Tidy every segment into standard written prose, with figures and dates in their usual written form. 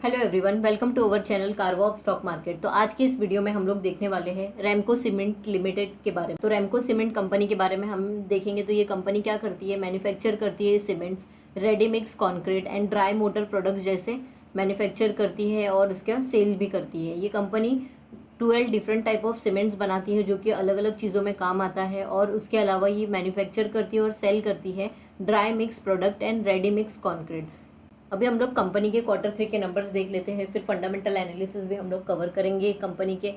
Hello everyone, welcome to our channel cargo of stock market. तो आज की इस वीडियो में हम लोग देखने वाले हैं रैमको सीमेंट लिमिटेड के बारे में। तो रैमको सीमेंट कंपनी के बारे में हम देखेंगे। तो ये कंपनी क्या करती है, मैन्युफैक्चर करती है cements, ready mix concrete and dry motor products जैसे मैन्युफैक्चर करती है और इसका सेल भी करती है। ये company 12 different type of cements बनाती है जो कि अलग अलग चीज़ों में काम आता है। और उसके अलावा ये मैन्युफैक्चर करती है और सेल करती है dry mix product and ready mix concrete. अभी हम लोग कंपनी के Q3 के नंबर्स देख लेते हैं, फिर फंडामेंटल एनालिसिस भी हम लोग कवर करेंगे। कंपनी के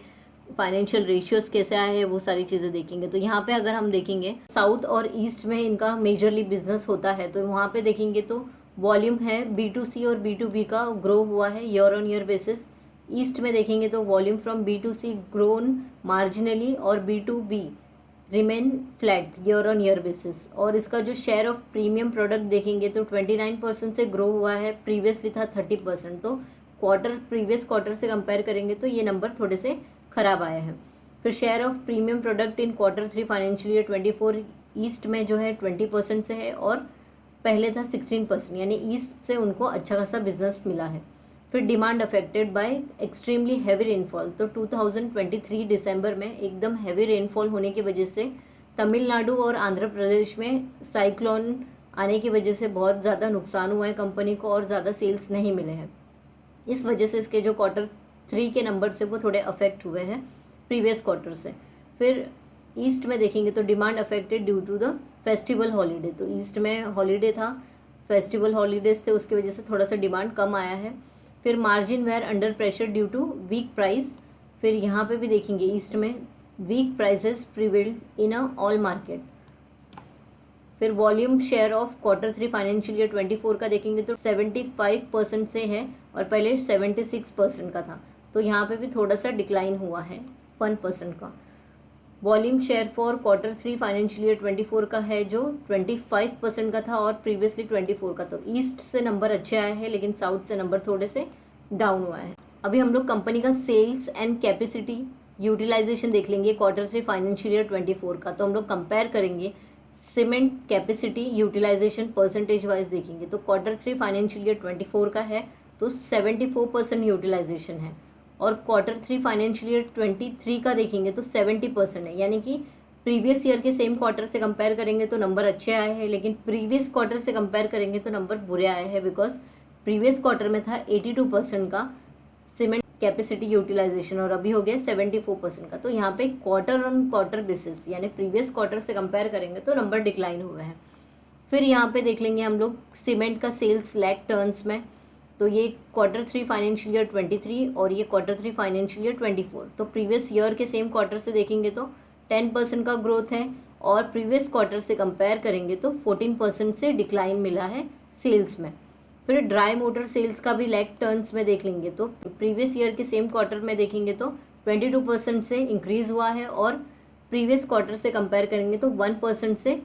फाइनेंशियल रेशियोज कैसे आए हैं वो सारी चीज़ें देखेंगे। तो यहाँ पे अगर हम देखेंगे साउथ और ईस्ट में इनका मेजरली बिजनेस होता है। तो वहाँ पे देखेंगे तो वॉल्यूम है B2C और B2B का ग्रो हुआ है year on year basis. East में देखेंगे तो volume from B2C grown marginally और B2B remain flat year on year basis. और इसका जो शेयर ऑफ प्रीमियम प्रोडक्ट देखेंगे तो 29% से ग्रो हुआ है, प्रीवियसली था 30%। तो प्रीवियस क्वार्टर से कंपेयर करेंगे तो ये नंबर थोड़े से खराब आया है। फिर share of premium product in Q3 financial year 24 east में जो है 20% से है और पहले था 16%, यानी ईस्ट से उनको अच्छा खासा बिजनेस मिला है। फिर demand affected by extremely heavy rainfall. तो 2023 दिसंबर में एकदम हैवी रेनफॉल होने की वजह से तमिलनाडु और आंध्र प्रदेश में साइक्लोन आने की वजह से बहुत ज़्यादा नुकसान हुआ है कंपनी को और ज़्यादा सेल्स नहीं मिले हैं। इस वजह से इसके जो Q3 के नंबर से वो थोड़े अफेक्ट हुए हैं प्रीवियस क्वार्टर से। फिर ईस्ट में देखेंगे तो demand affected due to the festival holiday. तो ईस्ट में हॉलीडे था, फेस्टिवल हॉलीडेज थे, उसकी वजह से थोड़ा सा डिमांड कम आया है। फिर margin were under pressure due to weak price. फिर यहाँ पे भी देखेंगे ईस्ट में weak prices prevailed in all market. फिर volume share of Q3 financial year 24 का देखेंगे तो 75% से है और पहले 76% का था। तो यहाँ पे भी थोड़ा सा डिक्लाइन हुआ है 1% का। Volume share for Q3 financial year 24 का है जो 25% का था और प्रीवियसली 24 का। तो ईस्ट से नंबर अच्छे आए हैं लेकिन साउथ से नंबर थोड़े से डाउन हुआ है। अभी हम लोग कंपनी का सेल्स एंड कैपेसिटी यूटिलाइजेशन देख लेंगे Q3 फाइनेंशियल ईयर 24 का। तो हम लोग कंपेयर करेंगे cement capacity utilisation percentage wise देखेंगे। तो Q3 फाइनेंशियल ईयर 24 का है तो 74% यूटिलाइजेशन है और Q3 फाइनेंशियल ईयर 23 का देखेंगे तो 70% है। यानी कि प्रीवियस ईयर के सेम क्वार्टर से कंपेयर करेंगे तो नंबर अच्छे आए हैं लेकिन प्रीवियस क्वार्टर से कंपेयर करेंगे तो नंबर बुरे आए हैं बिकॉज प्रीवियस क्वार्टर में था 82% का सीमेंट कैपेसिटी यूटिलाइजेशन और अभी हो गया 74% का। तो यहाँ पे क्वार्टर ऑन क्वार्टर बेसिस यानी प्रीवियस क्वार्टर से कंपेयर करेंगे तो नंबर डिक्लाइन हुए हैं। फिर यहाँ पे देख लेंगे हम लोग सीमेंट का सेल्स लैक टर्न्स में। तो ये Q3 फाइनेंशियल ईयर 23 और ये Q3 फाइनेंशियल ईयर 24। तो प्रीवियस ईयर के सेम क्वार्टर से देखेंगे तो 10% का ग्रोथ है और प्रीवियस क्वार्टर से कंपेयर करेंगे तो 14% से डिक्लाइन मिला है सेल्स में। फिर ड्राई मोटर सेल्स का भी लैक टर्न्स में देख लेंगे तो प्रीवियस ईयर के सेम क्वार्टर में देखेंगे तो 22% से इंक्रीज हुआ है और प्रीवियस क्वार्टर से कंपेयर करेंगे तो 1% से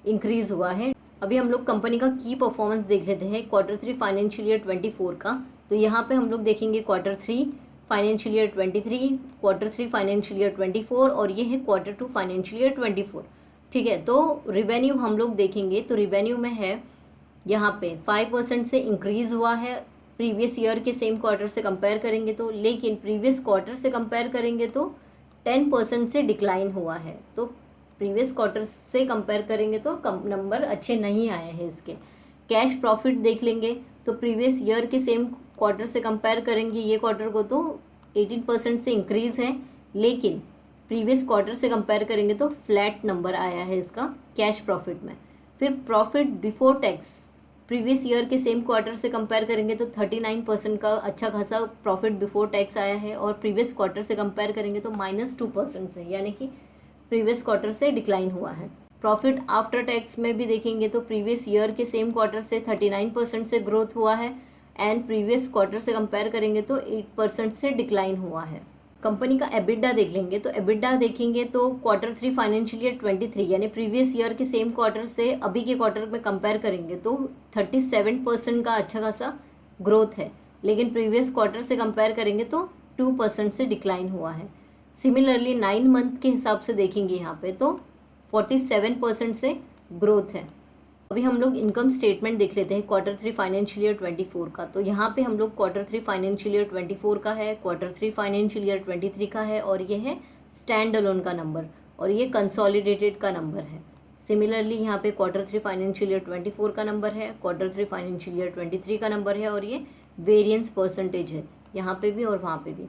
इंक्रीज हुआ है। अभी हम लोग कंपनी का की परफॉर्मेंस देख लेते हैं Q3 फाइनेंशियल ईयर 24 का। तो यहाँ पे हम लोग देखेंगे Q3 financial year 23, Q3 financial year 24 और ये है Q2 फाइनेंशियल ईयर 24। ठीक है, तो रिवेन्यू हम लोग देखेंगे तो रिवेन्यू में है यहाँ पे 5% से इंक्रीज हुआ है प्रीवियस ईयर के सेम क्वार्टर से कंपेयर करेंगे तो, लेकिन प्रीवियस क्वार्टर से कंपेयर करेंगे तो 10% से डिक्लाइन हुआ है। तो प्रीवियस क्वार्टर से कंपेयर करेंगे तो कम नंबर अच्छे नहीं आए हैं इसके। कैश प्रॉफिट देख लेंगे तो प्रीवियस ईयर के सेम क्वार्टर से कंपेयर करेंगे ये क्वार्टर को तो 18% से इंक्रीज है लेकिन प्रीवियस क्वार्टर से कंपेयर करेंगे तो फ्लैट नंबर आया है इसका कैश प्रॉफिट में। फिर profit before tax previous year के सेम क्वार्टर से कंपेयर करेंगे तो 39% का अच्छा खासा प्रॉफिट बिफोर टैक्स आया है और प्रीवियस क्वार्टर से कंपेयर करेंगे तो -2% से, यानी कि प्रीवियस क्वार्टर से डिक्लाइन हुआ है। प्रॉफिट आफ्टर टैक्स में भी देखेंगे तो प्रीवियस ईयर के सेम क्वार्टर से 39% से ग्रोथ हुआ है एंड प्रीवियस क्वार्टर से कंपेयर करेंगे तो 8% से डिक्लाइन हुआ है। कंपनी का एबिडा देख लेंगे तो एबिडा देखेंगे तो Q3 फाइनेंशियल ईयर 23 यानी प्रीवियस ईयर के सेम क्वार्टर से अभी के क्वार्टर में कंपेयर करेंगे तो 37% का अच्छा खासा ग्रोथ है लेकिन प्रीवियस क्वार्टर से कंपेयर करेंगे तो 2% से डिक्लाइन हुआ है। सिमिलरली 9 मंथ के हिसाब से देखेंगे यहाँ पे तो 47% से ग्रोथ है। अभी हम लोग इनकम स्टेटमेंट देख लेते हैं Q3 फाइनेंशियल ईयर 24 का। तो यहाँ पे हम लोग Q3 फाइनेंशियल ईयर 24 का है, Q3 फाइनेंशियल ईयर 23 का है, और ये है स्टैंड अलोन का नंबर, और ये कंसोलिडेटेड का नंबर है। सिमिलरली यहाँ पे Q3 फाइनेंशियल ईयर 24 का नंबर है, Q3 फाइनेंशियल ईयर 23 का नंबर है, और ये वेरिएंस परसेंटेज है यहाँ पे भी और वहाँ पे भी।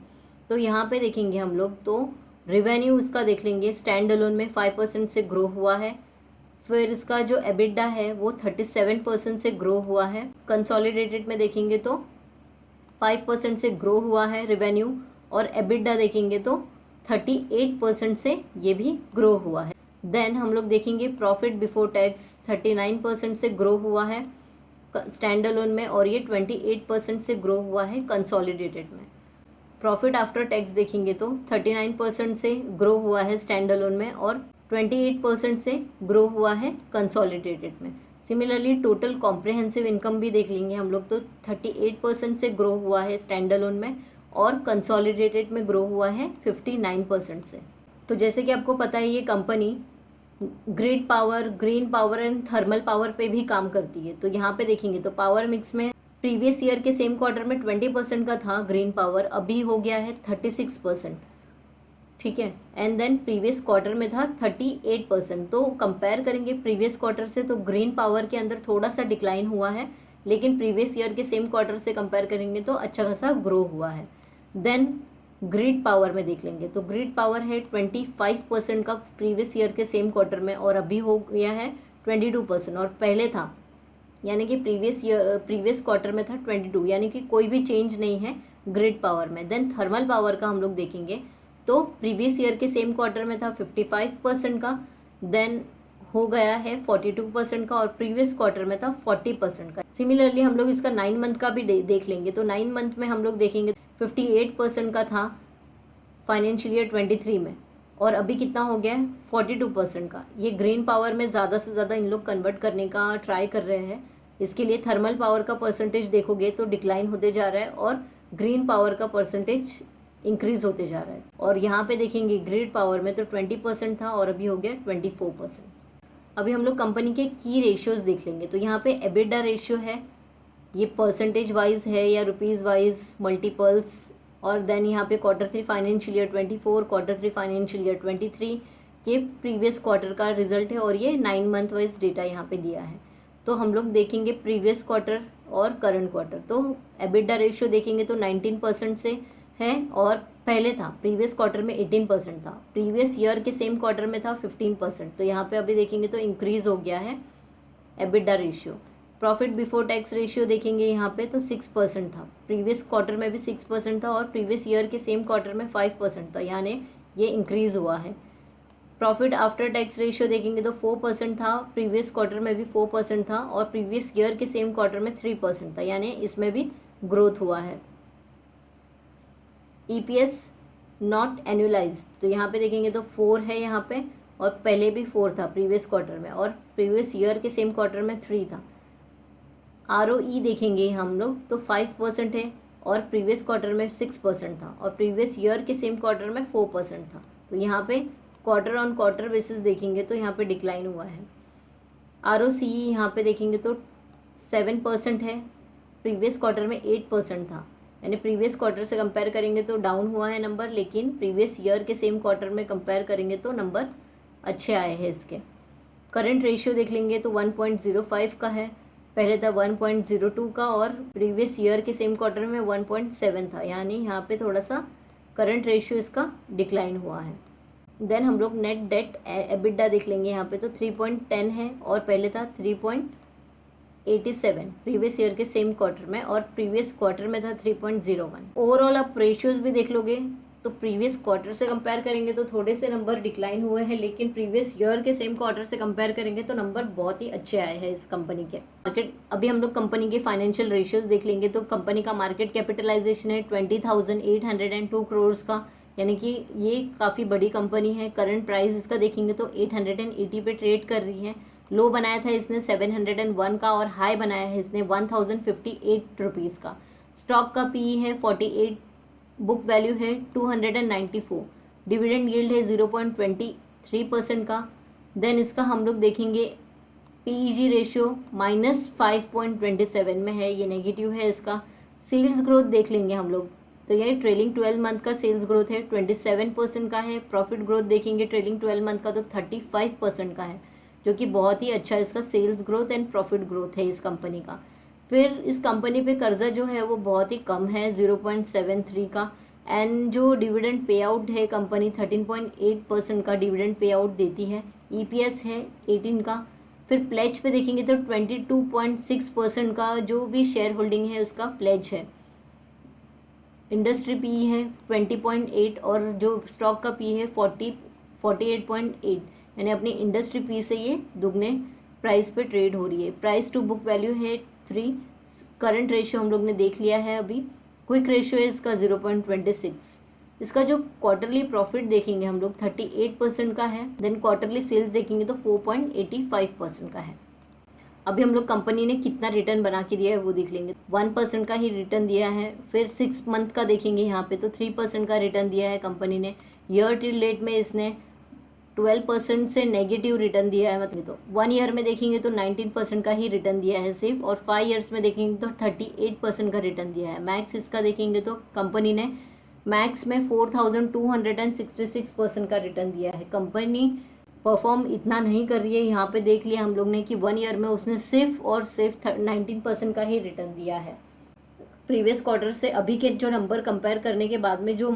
तो यहाँ पे देखेंगे हम लोग तो रेवेन्यू इसका देख लेंगे, स्टैंड अलोन में 5% से ग्रो हुआ है। फिर इसका जो एबिडा है वो 37% से ग्रो हुआ है। कंसोलिडेटेड में देखेंगे तो 5% से ग्रो हुआ है रेवेन्यू, और एबिडा देखेंगे तो 38% से ये भी ग्रो हुआ है। देन हम लोग देखेंगे प्रॉफिट बिफोर टैक्स 39% से ग्रो हुआ है स्टैंड अलोन में, और ये 28% से ग्रो हुआ है कंसोलिडेटेड में। प्रॉफिट आफ्टर टैक्स देखेंगे तो 39% से ग्रो हुआ है स्टैंड अलोन में, और 28% से ग्रो हुआ है कंसोलिडेटेड में। सिमिलरली टोटल कॉम्प्रिहेंसिव इनकम भी देख लेंगे हम लोग तो 38% से ग्रो हुआ है स्टैंड अलोन में, और कंसोलिडेटेड में ग्रो हुआ है 59% से। तो जैसे कि आपको पता है ये company grid power, green power and thermal power पे भी काम करती है। तो यहाँ पे देखेंगे तो पावर मिक्स में प्रीवियस ईयर के सेम क्वार्टर में 20% का था ग्रीन पावर, अभी हो गया है 36%, ठीक है। एंड देन प्रीवियस क्वार्टर में था 38%। तो कंपेयर करेंगे प्रीवियस क्वार्टर से तो ग्रीन पावर के अंदर थोड़ा सा डिक्लाइन हुआ है, लेकिन प्रीवियस ईयर के सेम क्वार्टर से कंपेयर करेंगे तो अच्छा खासा ग्रो हुआ है। देन ग्रिड पावर में देख लेंगे तो ग्रिड पावर है 25% का प्रीवियस ईयर के सेम क्वार्टर में, और अभी हो गया है 22%, और पहले था यानी कि प्रीवियस क्वार्टर में था 22, यानी कि कोई भी चेंज नहीं है ग्रिड पावर में। देन थर्मल पावर का हम लोग देखेंगे तो प्रीवियस ईयर के सेम क्वार्टर में था 55% का, देन हो गया है 42% का, और प्रीवियस क्वार्टर में था 40% का। सिमिलरली हम लोग इसका 9 मंथ का भी देख लेंगे तो 9 मंथ में हम लोग देखेंगे 58% का था फाइनेंशियल ईयर 23 में, और अभी कितना हो गया है 42% का। ये ग्रीन पावर में ज़्यादा से ज़्यादा इन लोग कन्वर्ट करने का ट्राई कर रहे हैं। इसके लिए थर्मल पावर का परसेंटेज देखोगे तो डिक्लाइन होते जा रहा है, और ग्रीन पावर का परसेंटेज इंक्रीज होते जा रहा है। और यहाँ पे देखेंगे ग्रिड पावर में तो 20% था, और अभी हो गया 24%। अभी हम लोग कंपनी के की रेशियोज देख लेंगे तो यहाँ पे एबिडा रेशियो है, ये परसेंटेज वाइज है या रुपीज़ वाइज मल्टीपल्स, और देन यहाँ पे Q3 financial year 24, Q3 financial year 23 के प्रीवियस क्वार्टर का रिजल्ट है, और ये 9 मंथ वाइज डेटा यहाँ पे दिया है। तो हम लोग देखेंगे प्रीवियस क्वार्टर और करंट क्वार्टर। तो एबिडा रेशियो देखेंगे तो 19% से है, और पहले था प्रीवियस क्वार्टर में 18% था, प्रीवियस ईयर के सेम क्वार्टर में था 15%। तो यहाँ पे अभी देखेंगे तो इंक्रीज हो गया है EBITDA ratio. Profit before tax ratio देखेंगे यहाँ पे तो 6% था, प्रीवियस क्वार्टर में भी 6% था, और प्रीवियस ईयर के सेम क्वार्टर में 5% था, यानी ये इंक्रीज हुआ है। प्रॉफिट आफ्टर टैक्स रेशियो देखेंगे तो 4% था, प्रीवियस क्वार्टर में भी 4% था, और प्रीवियस ईयर के सेम क्वार्टर में 3% था, यानी इसमें भी ग्रोथ हुआ है। EPS नॉट एनुअलाइज्ड तो यहाँ पे देखेंगे तो 4 है यहाँ पे, और पहले भी 4 था प्रीवियस क्वार्टर में, और प्रीवियस ईयर के सेम क्वार्टर में 3 था। ROE देखेंगे हम लोग तो 5% है, और प्रीवियस क्वार्टर में 6% था, और प्रीवियस ईयर के सेम क्वार्टर में 4% था। तो यहाँ पे क्वार्टर ऑन क्वार्टर बेसिस देखेंगे तो यहाँ पे डिक्लाइन हुआ है। ROCE यहाँ पे देखेंगे तो 7% है, प्रीवियस क्वार्टर में 8% था, यानी प्रीवियस क्वार्टर से कंपेयर करेंगे तो डाउन हुआ है नंबर, लेकिन प्रीवियस ईयर के सेम क्वार्टर में कंपेयर करेंगे तो नंबर अच्छे आए हैं इसके। करंट रेशियो देख लेंगे तो 1.05 का है, पहले था 1.02 का, और प्रीवियस ईयर के सेम क्वार्टर में 1.7 था, यानी यहाँ पे थोड़ा सा करंट रेशियो इसका डिक्लाइन हुआ है। देन हम लोग नेट डेट एबिडा देख लेंगे यहाँ पे तो 3.10 है, और पहले था 3.87 प्रीवियस ईयर के सेम क्वार्टर में, और प्रीवियस क्वार्टर में था 3.01। ओवरऑल आप रेशियोज भी देख लोगे तो प्रीवियस क्वार्टर से कंपेयर करेंगे तो थोड़े से नंबर डिक्लाइन हुए हैं, लेकिन प्रीवियस ईयर के सेम क्वार्टर से कंपेयर करेंगे तो नंबर बहुत ही अच्छे आए हैं इस कंपनी के। मार्केट अभी हम लोग कंपनी के फाइनेंशियल रेशियोज देख लेंगे तो कंपनी का मार्केट कैपिटलाइजेशन है 20,802 करोड़ का, यानी कि ये काफ़ी बड़ी कंपनी है। करंट प्राइस इसका देखेंगे तो 880 पे ट्रेड कर रही है। लो बनाया था इसने 701 का, और हाई बनाया है इसने 1058 रुपीज़ का। स्टॉक का पीई है 48, बुक वैल्यू है 294, डिविडेंड यील्ड है 0.23% का। देन इसका हम लोग देखेंगे पीईजी रेशियो -5.27 में है, ये नेगेटिव है इसका। सेल्स ग्रोथ देख लेंगे हम लोग, तो ये ट्रेलिंग 12 मंथ का सेल्स ग्रोथ है 27% का है। प्रॉफिट ग्रोथ देखेंगे ट्रेलिंग 12 मंथ का तो 35% का है, जो कि बहुत ही अच्छा इसका sales growth and profit growth है इस कंपनी का। फिर इस कंपनी पे कर्जा जो है वो बहुत ही कम है 0.73 का, एंड जो डिविडेंड पे आउट है कंपनी 13.8% का डिविडेंड पे आउट देती है। ईपीएस है 18 का। फिर प्लेज पे देखेंगे तो 22.6% का जो भी शेयर होल्डिंग है उसका प्लेज है। इंडस्ट्री पी है 20.8 और जो स्टॉक का पी है 48.8, यानी अपनी इंडस्ट्री पी से ये दुगने प्राइस पे ट्रेड हो रही है। प्राइस टू बुक वैल्यू है 3। करंट रेशियो हम लोग ने देख लिया है अभी। क्विक रेशियो है इसका 0.26। इसका जो क्वार्टरली प्रॉफिट देखेंगे हम लोग 38% का है। देन क्वार्टरली सेल्स देखेंगे तो 4.85% का है। अभी हम लोग कंपनी ने कितना रिटर्न बना के दिया है वो देख लेंगे। 1% का ही रिटर्न दिया है। फिर 6 मंथ का देखेंगे यहाँ पे तो 3% का रिटर्न दिया है कंपनी ने। ईयर टिल डेट में इसने 12% से नेगेटिव रिटर्न दिया है, मतलब तो 1 ईयर में देखेंगे तो 19% का ही रिटर्न दिया है सिर्फ, और 5 ईयर्स में देखेंगे तो 38% का रिटर्न दिया है। मैक्स इसका देखेंगे तो कंपनी ने मैक्स में 4266% का रिटर्न दिया है। कंपनी परफॉर्म इतना नहीं कर रही है, यहाँ पे देख लिया हम लोग ने कि 1 ईयर में उसने सिर्फ और सिर्फ 19% का ही रिटर्न दिया है। प्रीवियस क्वार्टर से अभी के जो नंबर कंपेयर करने के बाद में जो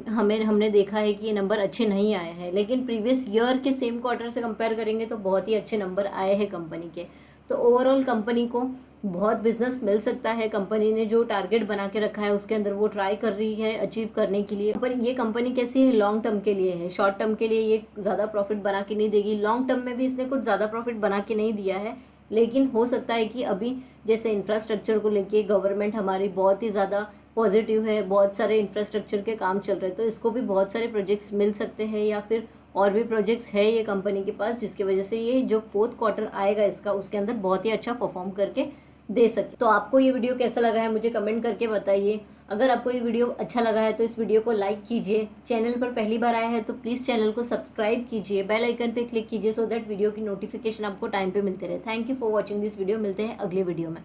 हमने देखा है कि ये नंबर अच्छे नहीं आए हैं, लेकिन प्रीवियस ईयर के सेम क्वार्टर से कंपेयर करेंगे तो बहुत ही अच्छे नंबर आए हैं कंपनी के। तो ओवरऑल कंपनी को बहुत बिजनेस मिल सकता है। कंपनी ने जो टारगेट बना के रखा है उसके अंदर वो ट्राई कर रही है अचीव करने के लिए। पर ये कंपनी कैसी है, लॉन्ग टर्म के लिए है। शॉर्ट टर्म के लिए ये ज़्यादा प्रॉफिट बना के नहीं देगी। लॉन्ग टर्म में भी इसने कुछ ज़्यादा प्रॉफिट बना के नहीं दिया है, लेकिन हो सकता है कि अभी जैसे इंफ्रास्ट्रक्चर को लेके गवर्नमेंट हमारी बहुत ही ज़्यादा पॉजिटिव है, बहुत सारे इंफ्रास्ट्रक्चर के काम चल रहे हैं, तो इसको भी बहुत सारे प्रोजेक्ट्स मिल सकते हैं, या फिर और भी प्रोजेक्ट्स है ये कंपनी के पास, जिसकी वजह से ये जो 4th क्वार्टर आएगा इसका उसके अंदर बहुत ही अच्छा परफॉर्म करके दे सके। तो आपको ये वीडियो कैसा लगा है मुझे कमेंट करके बताइए। अगर आपको ये वीडियो अच्छा लगा है तो इस वीडियो को लाइक कीजिए। चैनल पर पहली बार आया है तो प्लीज़ चैनल को सब्सक्राइब कीजिए, बेल आइकन पे क्लिक कीजिए, सो दैट वीडियो की नोटिफिकेशन आपको टाइम पे मिलते रहे। Thank you for watching this video. मिलते हैं अगले वीडियो में।